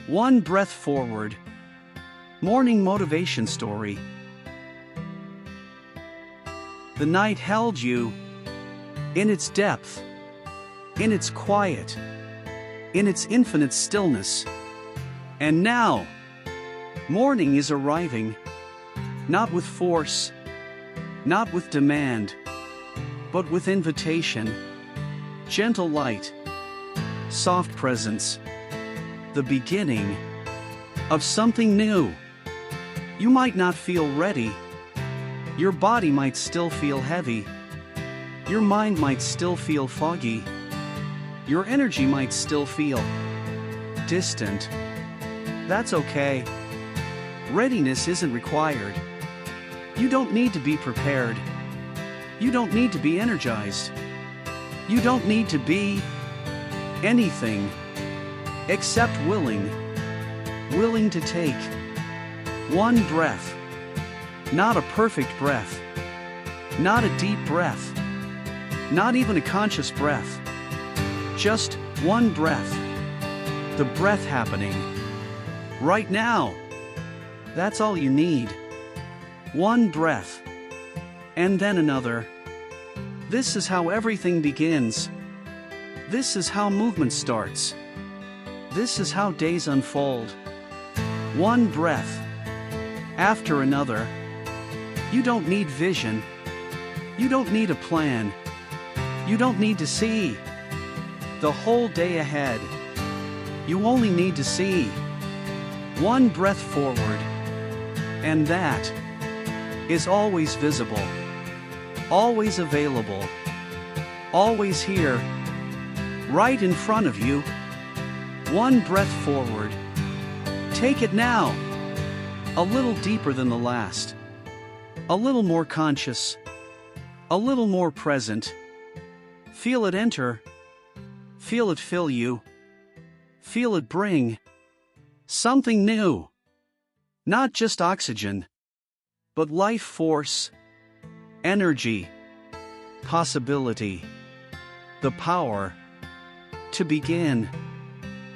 One breath forward. Morning motivation story. The night held you in its depth, in its quiet, in its infinite stillness. And now, morning is arriving, not with force, not with demand, but with invitation, gentle light, soft presence, the beginning of something new. You might not feel ready. Your body might still feel heavy. Your mind might still feel foggy. Your energy might still feel distant. That's okay. Readiness isn't required. You don't need to be prepared. You don't need to be energized. You don't need to be anything except willing to take one breath. Not a perfect breath. Not a deep breath. Not even a conscious breath. Just one breath. The breath happening right now. That's all you need. One breath. And then another. This is how everything begins. This is how movement starts. This is how days unfold. One breath after another. You don't need vision. You don't need a plan. You don't need to see the whole day ahead. You only need to see one breath forward. And that is always visible, always available, always here, right in front of you. One breath forward. Take it now. A little deeper than the last. A little more conscious. A little more present. Feel it enter. Feel it fill you. Feel it bring something new. Not just oxygen, but life force, energy, possibility, the power to begin.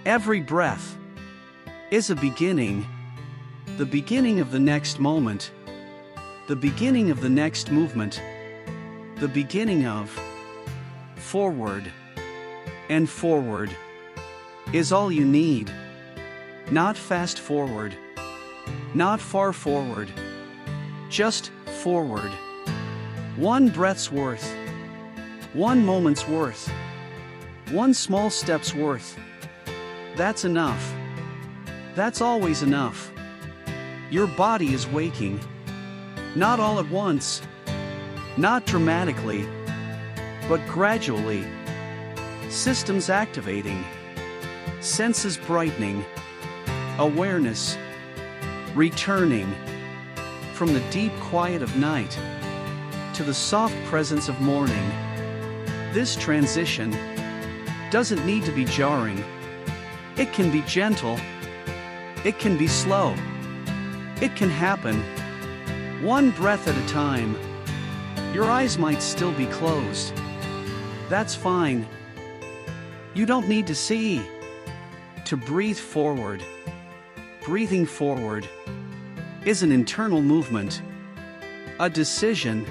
Every breath is a beginning, the beginning of the next moment, the beginning of the next movement, the beginning of forward. And forward is all you need. Not fast forward, not far forward, just forward. One breath's worth, one moment's worth, one small step's worth. That's enough. That's always enough. Your body is waking. Not all at once. Not dramatically. But gradually. Systems activating. Senses brightening. Awareness returning. From the deep quiet of night to the soft presence of morning. This transition doesn't need to be jarring. It can be gentle. It can be slow. It can happen one breath at a time. Your eyes might still be closed. That's fine. You don't need to see. To breathe forward. Breathing forward is an internal movement. A decision,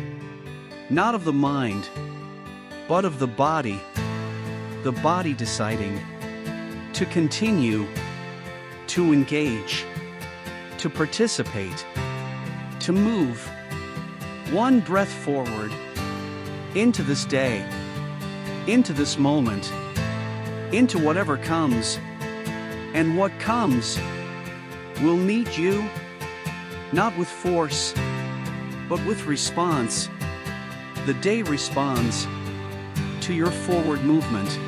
not of the mind, but of the body. The body deciding to continue, to engage, to participate, to move. One breath forward, into this day, into this moment, into whatever comes. And what comes will meet you, not with force, but with response. The day responds to your forward movement.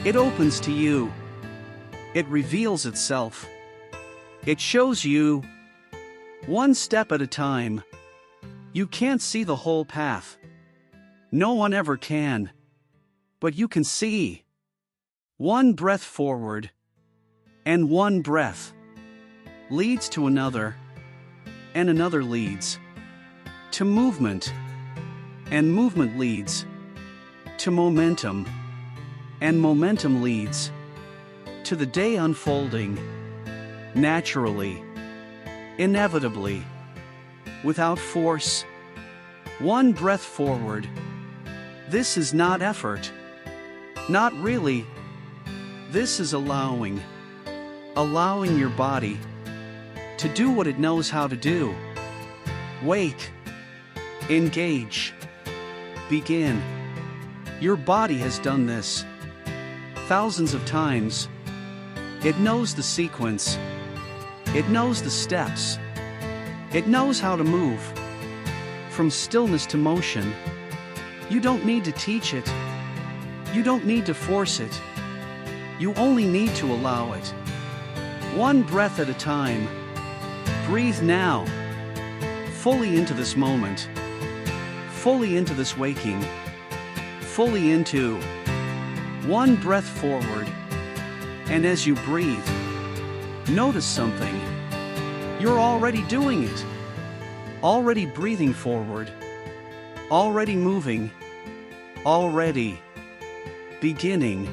It opens to you. It reveals itself. It shows you, one step at a time. You can't see the whole path. No one ever can. But you can see. One breath forward. And one breath leads to another. And another leads to movement. And movement leads to momentum. And momentum leads to the day unfolding. naturally, inevitably, without force. One breath forward. This is not effort. Not really. This is allowing your body to do what it knows how to do. Wait. Engage. Begin. Your body has done this thousands of times. It knows the sequence. It knows the steps. It knows how to move from stillness to motion. You don't need to teach it. You don't need to force it. You only need to allow it. One breath at a time. Breathe now. Fully into this moment. Fully into this waking. Fully into. One breath forward. And as you breathe, notice something. You're already doing it. Already breathing forward. Already moving. Already beginning.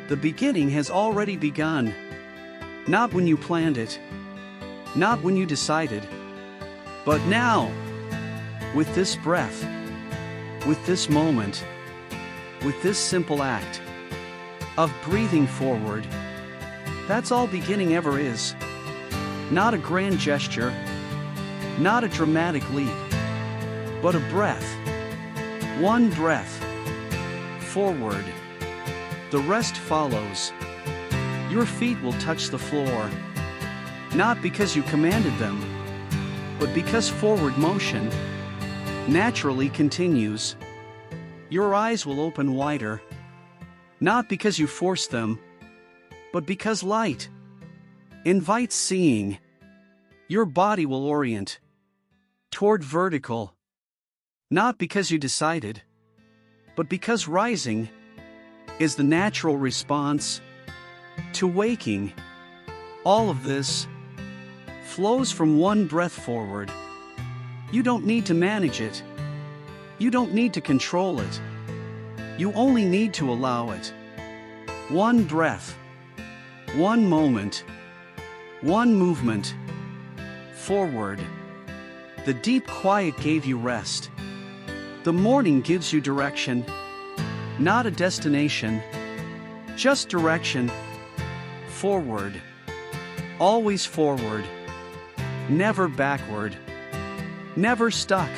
The beginning has already begun. Not when you planned it. Not when you decided. But now, with this breath, with this moment, with this simple act of breathing forward, that's all beginning ever is. Not a grand gesture, not a dramatic leap, but a breath. One breath forward. The rest follows. Your feet will touch the floor, not because you commanded them, but because forward motion naturally continues. Your eyes will open wider, not because you forced them, but because light invites seeing. Your body will orient toward vertical, not because you decided, but because rising is the natural response to waking. All of this flows from one breath forward. You don't need to manage it. You don't need to control it. You only need to allow it. One breath. One moment. One movement. Forward. The deep quiet gave you rest. The morning gives you direction. Not a destination. Just direction. Forward. Always forward. Never backward. Never stuck.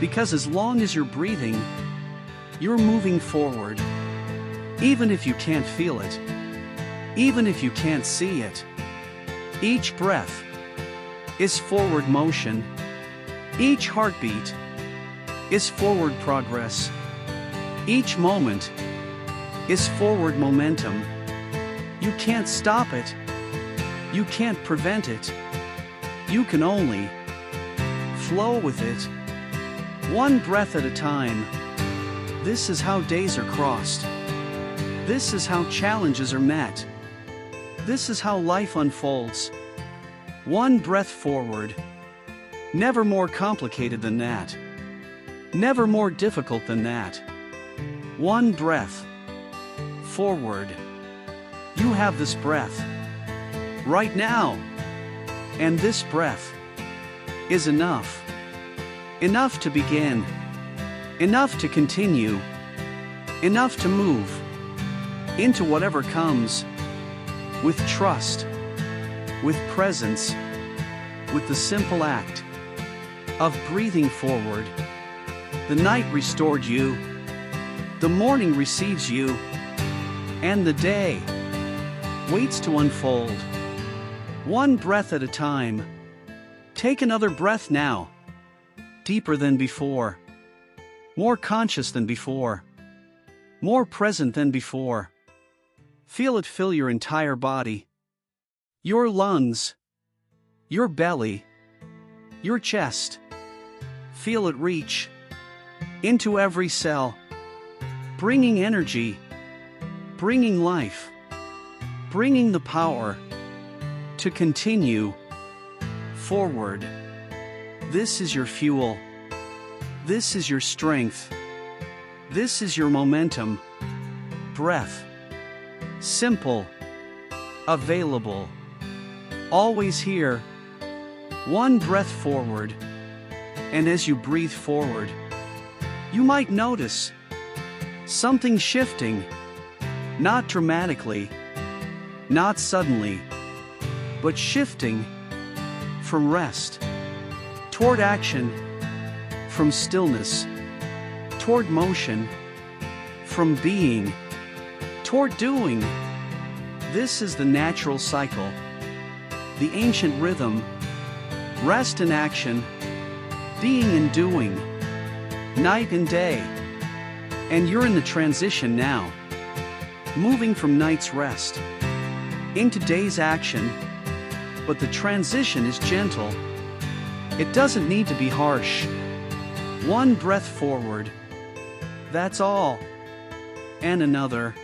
Because as long as you're breathing, you're moving forward. Even if you can't feel it. Even if you can't see it. Each breath is forward motion. Each heartbeat is forward progress. Each moment is forward momentum. You can't stop it. You can't prevent it. You can only flow with it. One breath at a time. This is how days are crossed. This is how challenges are met. This is how life unfolds. One breath forward. Never more complicated than that. Never more difficult than that. One breath forward. You have this breath right now. And this breath is enough. Enough to begin. Enough to continue. Enough to move into whatever comes. With trust. With presence. With the simple act of breathing forward. The night restored you. The morning receives you. And the day waits to unfold. One breath at a time. Take another breath now. Deeper than before. More conscious than before. More present than before. Feel it fill your entire body. Your lungs. Your belly. Your chest. Feel it reach into every cell. Bringing energy. Bringing life. Bringing the power to continue forward. This is your fuel. This is your strength. This is your momentum. Breath. Simple. Available. always here. One breath forward. And as you breathe forward, you might notice something shifting. Not dramatically, not suddenly, but shifting from rest toward action, from stillness toward motion, from being toward doing. This is the natural cycle, the ancient rhythm: rest and action, being and doing, night and day. And you're in the transition now, moving from night's rest into day's action. But the transition is gentle. It doesn't need to be harsh. One breath forward. That's all. And another.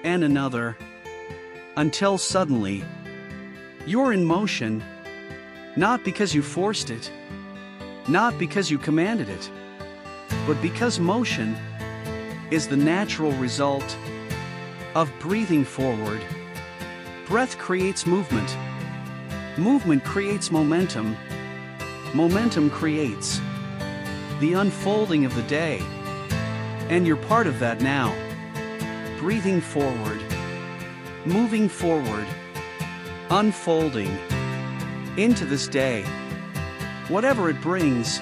And another. Until suddenly, you're in motion. Not because you forced it. Not because you commanded it. But because motion is the natural result of breathing forward. Breath creates movement. Movement creates momentum. Momentum creates the unfolding of the day. And you're part of that now. Breathing forward. Moving forward. Unfolding into this day. Whatever it brings.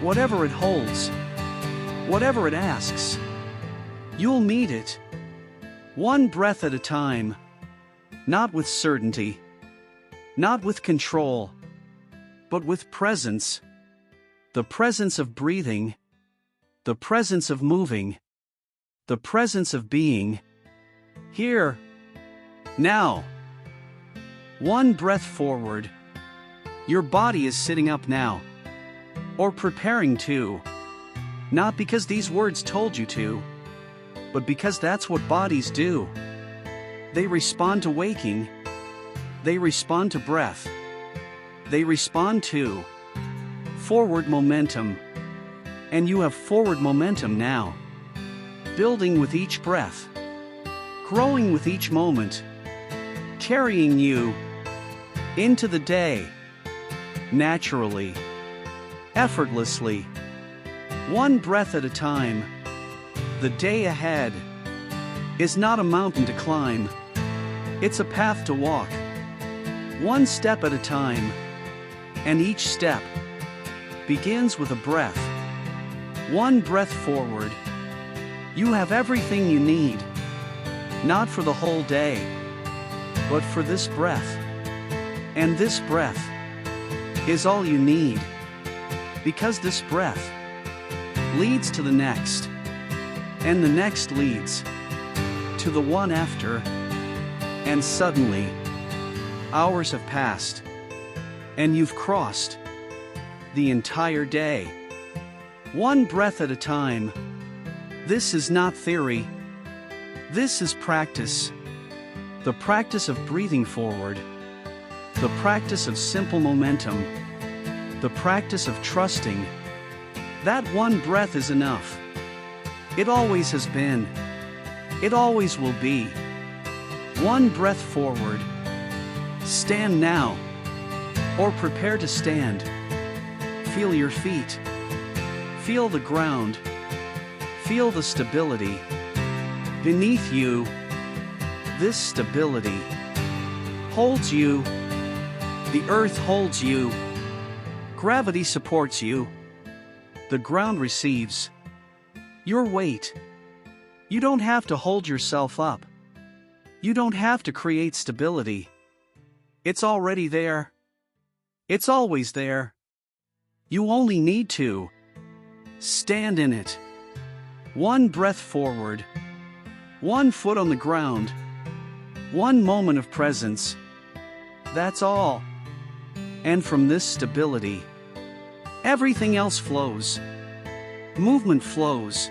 Whatever it holds. Whatever it asks. You'll meet it. One breath at a time. Not with certainty. Not with control. But with presence. The presence of breathing. The presence of moving. The presence of being. Here. Now. One breath forward. Your body is sitting up now. Or preparing to. Not because these words told you to, but because that's what bodies do. They respond to waking. They respond to breath. They respond to forward momentum. And you have forward momentum now. Building with each breath. Growing with each moment. Carrying you into the day. Naturally. Effortlessly. One breath at a time. The day ahead is not a mountain to climb. It's a path to walk. One step at a time. And each step begins with a breath. One breath forward. You have everything you need. Not for the whole day, but for this breath. And this breath is all you need. Because this breath leads to the next, and the next leads to the one after, and suddenly, hours have passed, and you've crossed the entire day. One breath at a time. This is not theory. This is practice. The practice of breathing forward. The practice of simple momentum. The practice of trusting that one breath is enough. It always has been. It always will be. One breath forward. Stand now. Or prepare to stand. Feel your feet. Feel the ground. Feel the stability beneath you. This stability holds you. The earth holds you. Gravity supports you. The ground receives your weight. You don't have to hold yourself up. You don't have to create stability. It's already there. It's always there. You only need to stand in it. One breath forward. One foot on the ground. One moment of presence. That's all. And from this stability, everything else flows. Movement flows.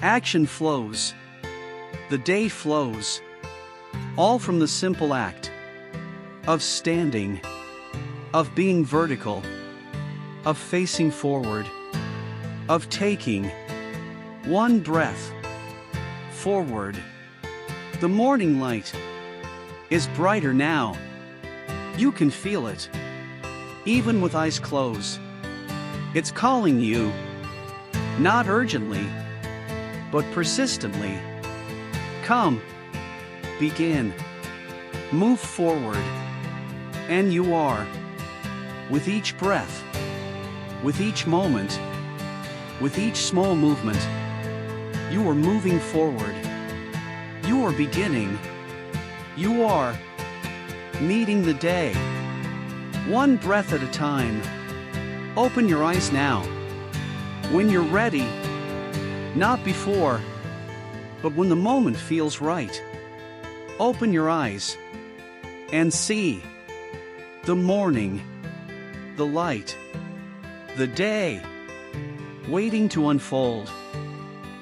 Action flows. The day flows. All from the simple act of standing, of being vertical, of facing forward, of taking one breath forward. The morning light is brighter now. You can feel it, even with eyes closed. It's calling you, not urgently, but persistently. Come, begin, move forward, and you are. With each breath, with each moment, with each small movement, you are moving forward. You are beginning. You are meeting the day, one breath at a time. Open your eyes now. When you're ready, not before, but when the moment feels right. Open your eyes and see the morning, the light, the day, waiting to unfold.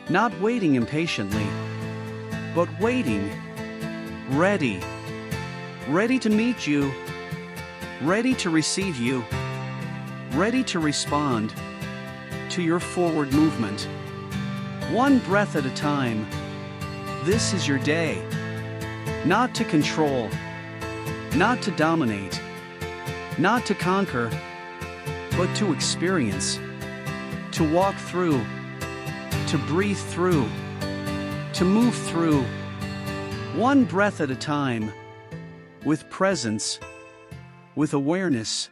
Not waiting impatiently, but waiting, ready to meet you, ready to receive you, ready to respond to your forward movement. One breath at a time. This is your day. Not to control, not to dominate, not to conquer, but to experience, to walk through, to breathe through, to move through. One breath at a time, with presence, with awareness,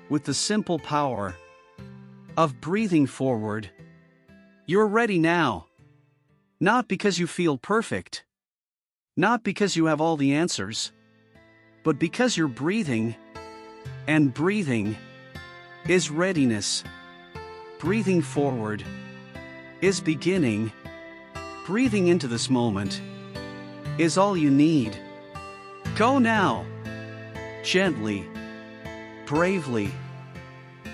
with the simple power of breathing forward. You're ready now. Not because you feel perfect, not because you have all the answers, but because you're breathing, and breathing is readiness. Breathing forward is beginning. Breathing into this moment is all you need. Go now, gently, bravely,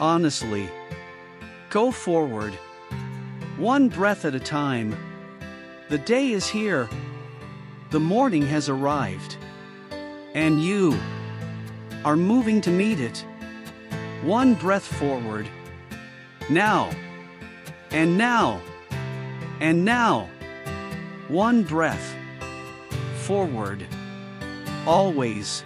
honestly. Go forward, one breath at a time. The day is here. The morning has arrived. And you are moving to meet it. One breath forward. Now, and now, and now. One breath forward. Always.